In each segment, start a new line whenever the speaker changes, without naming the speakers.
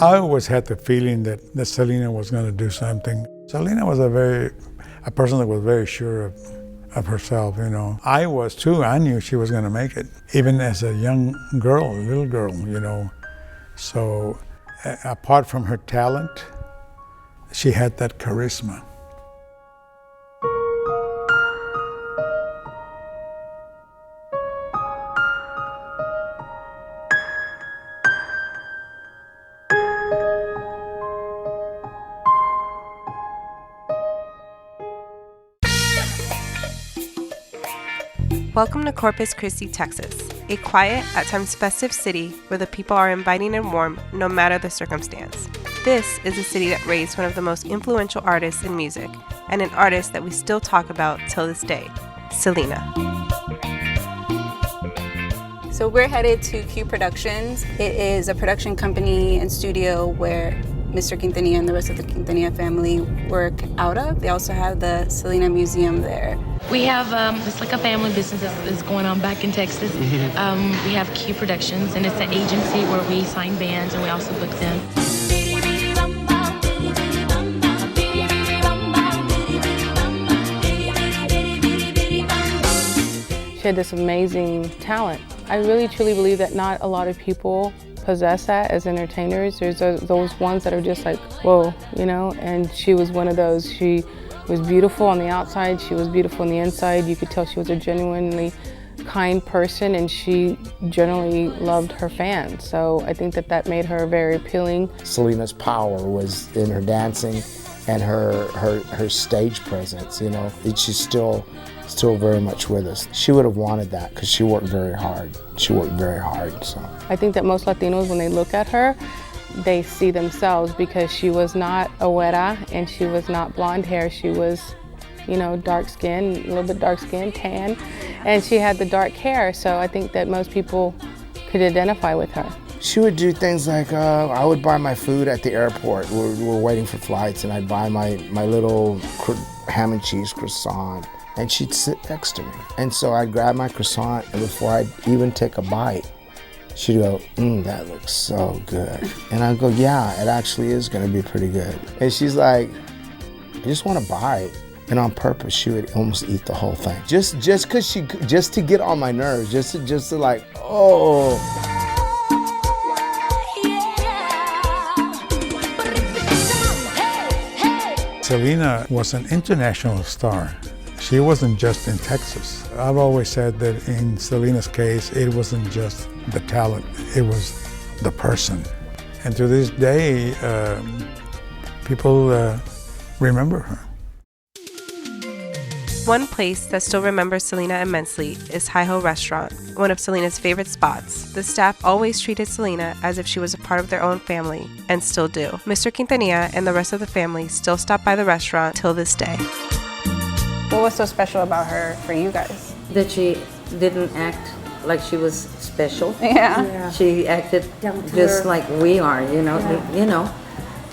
I always had the feeling that Selena was going to do something. Selena was a person that was very sure of herself, you know. I was too. I knew she was going to make it, even as a young girl, a little girl, you know. So apart from her talent, she had that charisma.
Welcome to Corpus Christi, Texas, a quiet, at times festive city where the people are inviting and warm no matter the circumstance. This is a city that raised one of the most influential artists in music, and an artist that we still talk about till this day, Selena.
So we're headed to Q Productions. It is a production company and studio where Mr. Quintanilla and the rest of the Quintanilla family work out of. They also have the Selena Museum there.
We have, it's like a family business that is going on back in Texas. We have Q Productions, and it's an agency where we sign bands and we also book them.
She had this amazing talent. I really truly believe that not a lot of people possess that as entertainers. There's those ones that are just like, whoa, you know, and she was one of those. She was beautiful on the outside, she was beautiful on the inside. You could tell she was a genuinely kind person, and she generally loved her fans. So I think that made her very appealing.
Selena's power was in her dancing and her stage presence, you know. She's still very much with us. She would have wanted that because she worked very hard. So
I think that most Latinos, when they look at her, they see themselves, because she was not a güera and she was not blonde hair. She was, you know, dark skin, a little bit dark skin, tan, and she had the dark hair. So I think that most people could identify with her.
she would do things like I would buy my food at the airport. We're waiting for flights, and I'd buy my little ham and cheese croissant, and she'd sit next to me. And so I'd grab my croissant, and before I'd even take a bite, she'd go, that looks so good. And I'd go, yeah, it actually is gonna be pretty good. And she's like, I just want a bite. And on purpose, she would almost eat the whole thing. Just to get on my nerves, just to like, oh.
Selena was an international star. She wasn't just in Texas. I've always said that in Selena's case, it wasn't just the talent, it was the person. And to this day, people remember her.
One place that still remembers Selena immensely is Hi-Ho Restaurant, one of Selena's favorite spots. The staff always treated Selena as if she was a part of their own family, and still do. Mr. Quintanilla and the rest of the family still stop by the restaurant till this day.
What was so special about her for you guys?
That she didn't act like she was special.
Yeah.
She acted just like we are, you know. Yeah. You know,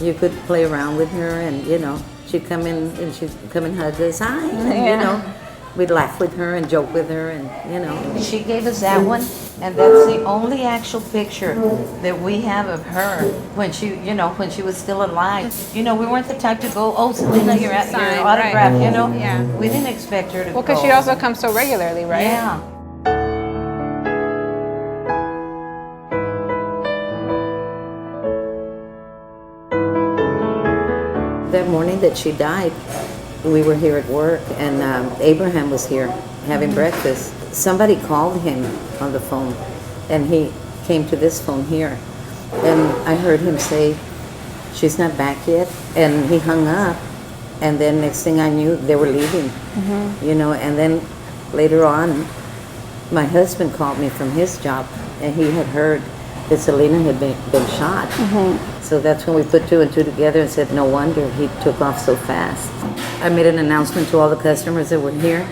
you could play around with her, and you know, she'd come in and hug us, hi, and you know, we'd laugh with her and joke with her, and you know.
She gave us that one, and that's the only actual picture that we have of her when she, you know, when she was still alive. You know, we weren't the type to go, oh, Selena, you're at your autograph, right. You know.
Yeah.
We didn't expect her to.
Well, because she also comes so regularly, right?
Yeah.
That morning that she died, we were here at work, and Abraham was here having breakfast. Somebody called him on the phone, and he came to this phone here, and I heard him say, she's not back yet, and he hung up, and then next thing I knew, they were leaving, you know, and then later on, my husband called me from his job, and he had heard that Selena had been shot. So that's when we put two and two together and said, no wonder he took off so fast. I made an announcement to all the customers that were here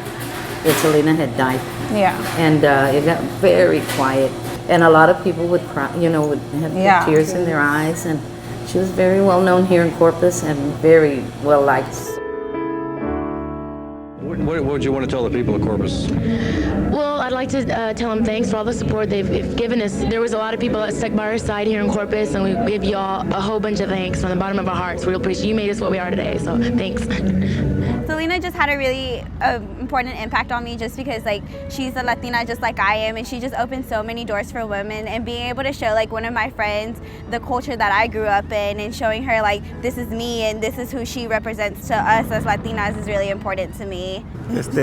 that Selena had died.
Yeah.
And it got very quiet. And a lot of people would cry, you know, would have tears in their eyes. And she was very well known here in Corpus and very well liked.
What would you want to tell the people of Corpus?
Well, I'd like to tell them thanks for all the support they've given us. There was a lot of people that stuck by our side here in Corpus, and we give you all a whole bunch of thanks from the bottom of our hearts. We appreciate you made us what we are today, so thanks.
Selena just had a really important impact on me just because like she's a Latina just like I am, and she just opened so many doors for women, and being able to show like one of my friends the culture that I grew up in and showing her like this is me and this is who she represents to us as Latinas is really important to me.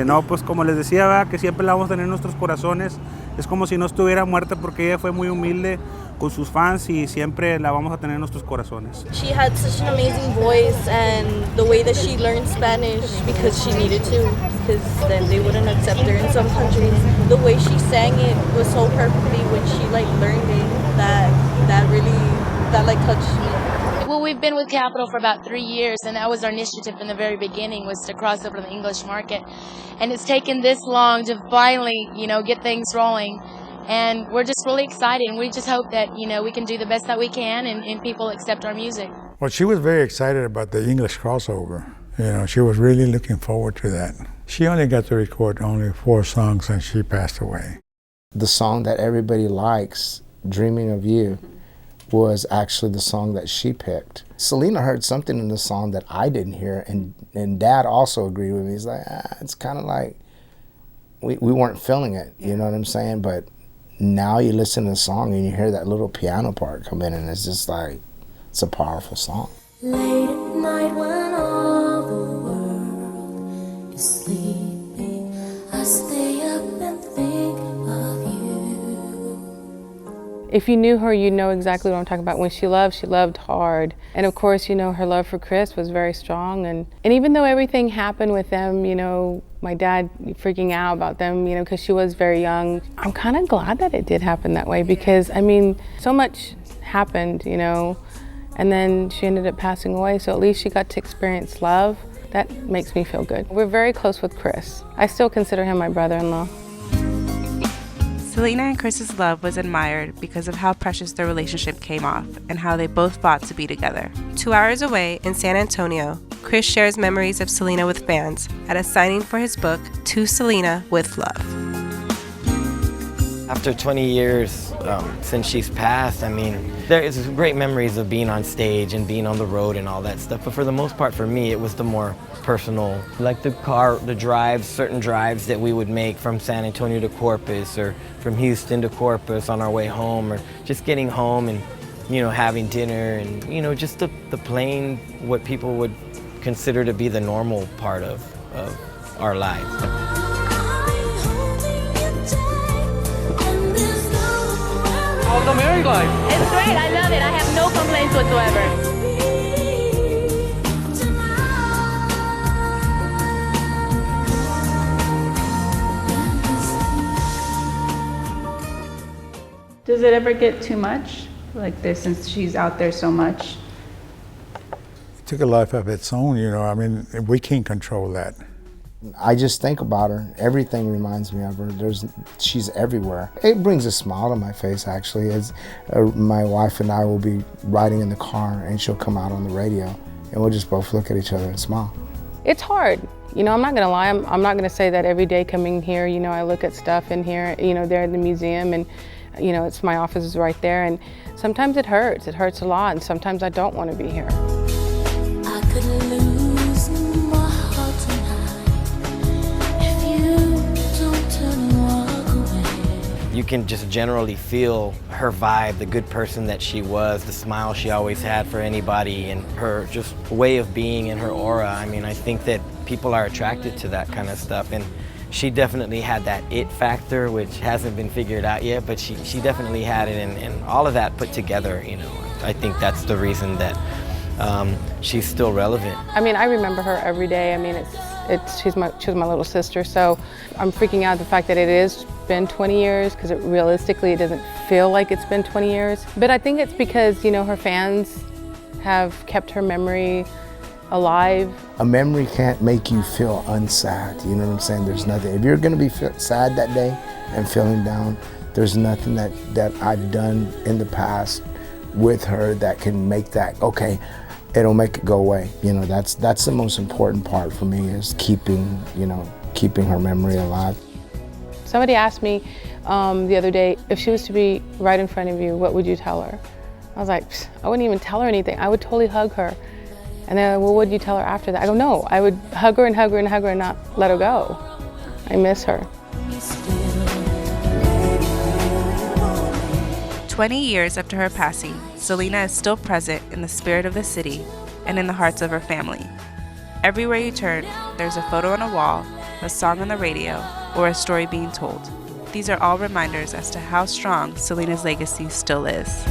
No, pues como les decía, ¿verdad? Que siempre la vamos a tener en nuestros corazones. Es como si no estuviera muerta porque ella fue muy humilde con sus fans y siempre la vamos a tener en nuestros corazones.
She had such an amazing voice, and the way that she learned Spanish because she needed to, because then they wouldn't accept her in some countries. The way she sang it was so perfectly when she like learned it that really touched me.
Well, we've been with Capital for about 3 years, and that was our initiative from the very beginning, was to cross over to the English market. And it's taken this long to finally, get things rolling. And we're just really excited, and we just hope that, we can do the best that we can and people accept our music.
Well, she was very excited about the English crossover. She was really looking forward to that. She only got to record only 4 songs and she passed away.
The song that everybody likes, Dreaming of You, was actually the song that she picked. Selena heard something in the song that I didn't hear, and Dad also agreed with me. He's like, it's kind of like we weren't feeling it, you know what I'm saying? But now you listen to the song and you hear that little piano part come in, and it's just like, it's a powerful song.
Late at night when all the world is sleeping, I stay up and think of you.
If you knew her, you'd know exactly what I'm talking about. When she loved hard. And of course, her love for Chris was very strong. And even though everything happened with them, my dad freaking out about them, because she was very young, I'm kind of glad that it did happen that way because, so much happened, and then she ended up passing away. So at least she got to experience love. That makes me feel good. We're very close with Chris. I still consider him my brother-in-law.
Selena and Chris's love was admired because of how precious their relationship came off and how they both fought to be together. 2 hours away in San Antonio, Chris shares memories of Selena with fans at a signing for his book, To Selena with Love.
After 20 years since she's passed, there is great memories of being on stage and being on the road and all that stuff. But for the most part, for me, it was the more personal, like the drives, certain drives that we would make from San Antonio to Corpus, or from Houston to Corpus on our way home, or just getting home and, having dinner and, just the plain, what people would consider to be the normal part of our lives.
How's the married life?
It's great. I love it. I have no complaints whatsoever.
Does it ever get too much like this since she's out there so much?
It took a life of its own, we can't control that.
I just think about her. Everything reminds me of her. She's everywhere. It brings a smile to my face, actually, as my wife and I will be riding in the car and she'll come out on the radio and we'll just both look at each other and smile.
It's hard. I'm not gonna lie. I'm not gonna say that every day coming here, I look at stuff in here, there in the museum, and it's my office is right there, and sometimes it hurts. It hurts a lot, and sometimes I don't want to be here.
I could lose my heart tonight if you don't turn and walk away.
You can just generally feel her vibe, the good person that she was, the smile she always had for anybody, and her just way of being and her aura. I think that people are attracted to that kind of stuff, and she definitely had that it factor, which hasn't been figured out yet, but she definitely had it, and all of that put together, I think that's the reason that she's still relevant.
I remember her every day. She was my little sister, so I'm freaking out the fact that it has been 20 years, because realistically it doesn't feel like it's been 20 years. But I think it's because, her fans have kept her memory alive.
A memory can't make you feel unsad, you know what I'm saying? There's nothing. If you're gonna be sad that day and feeling down, there's nothing that I've done in the past with her that can make that, okay, it'll make it go away. That's the most important part for me, is keeping, keeping her memory alive.
Somebody asked me the other day, if she was to be right in front of you, what would you tell her? I was like, I wouldn't even tell her anything. I would totally hug her. And then, well, what would you tell her after that? I go, no, I would hug her and hug her and hug her and not let her go. I miss her.
20 years after her passing, Selena is still present in the spirit of the city and in the hearts of her family. Everywhere you turn, there's a photo on a wall, a song on the radio, or a story being told. These are all reminders as to how strong Selena's legacy still is.